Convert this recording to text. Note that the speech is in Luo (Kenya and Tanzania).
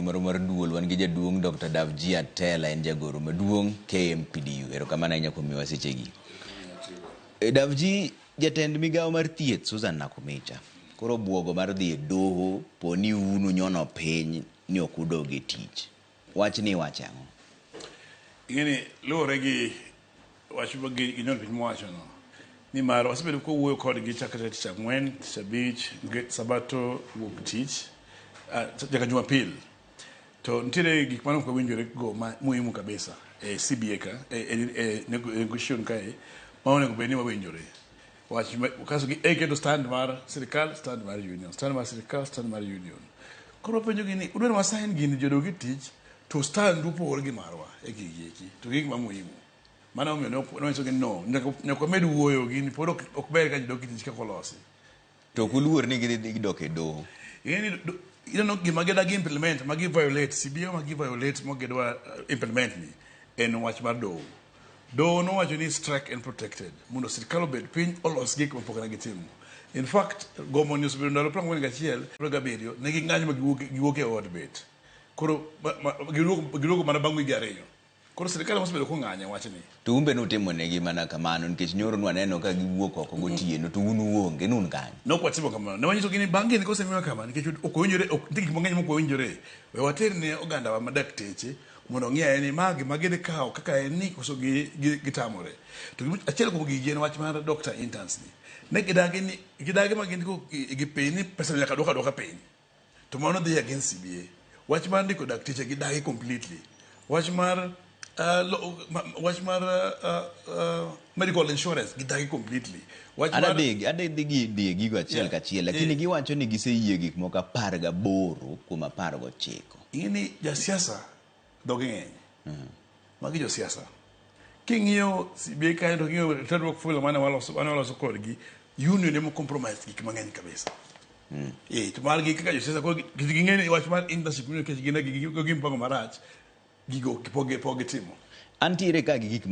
moro mar duol wan gi jaduong' Dr. Davji Atela en jagoro maduong' KMPDU. Erokamano ahinya kuom miwa sechegi. Davji, jatend migawo mar thieth Susan Nakumicha koro buogo mar dhi e doho poni unu nyono piny ni ok udog e tich. Wach ni wach ang'o? Ing'eni luwore gi wach gi nyon piny mowacho no ni mar wasebedo kowuoyo kodgi chakre tich ang'wen, tich abich, sabato, wuok tich, nyaka Jumapil. To nitiere gik mane ok wawinjore go muhimu kabisa e CBA ka e negotiation kae ma onego bed ni wawinjore. Wach kaso keto stand mar sirkal, stand mar union, stand mar sirkal, stand mar union. Koro penjo gini, udwaro wasign gini jodogi tich to stand upogore gi marwa e gigi to gik mamuhimu. Mana omiyo nonyiso gi no, nyaka med wuoyo gini pod ok ber ka jodogi tich kako losi. To kuluor ni gidok e doho. Gima gidagi implement, magi violate, CBA magi violate mogedwa implement ni en wach mar doho. Doho nowacho ni strike and protected. Mondo sirkal obed piny olos gik mapok ne gitimo. In fact, gomo ni osebedo ndalo 41 ne ging'anyo ma giwuok e od bet. Koro giduogo mana bang' wige 2. Koro sirkal mosebedo kong'anyo wach ni. To umbe nutimo negi mana kamano nikech nyoro nwaneno ka giwuok oko gotieno to un uonge nun kanyo. Nok watimo kamano. Ne wanyiso gini bang' gini kosemiwa kamano nikech ok owinjore gik mang'eny mok owinjore. We water ne oganda wa Lakteche mondo ng'e ni magi magidhi kawo kaka en ni koso gitamore. To achiel kuom gigi en wach mar doctor interns ni. Ne gidagi ma gin gi piny ni pesa nyaka dwoka piny. To mano dhi against CBA. Wach mar ndiko dakteche gidagi completely. Wach mar medical insurance gidagi completely. Adhi gigo achiel kachiel lakini giwacho ni giseyie gik moko 18 kuom 19. Ing'eni jasiasa dhoge ng'eny. Magi josiasa. King'iyo CBA kae to king'iyo tadruok fulo mane waloso kodgi, union emo compromise gik mang'eny kabisa. To margi kaka josiasa ko ging'eni wach mar internship union kech gin gi mpango marach gigo poge timo. Antiere ka gi gik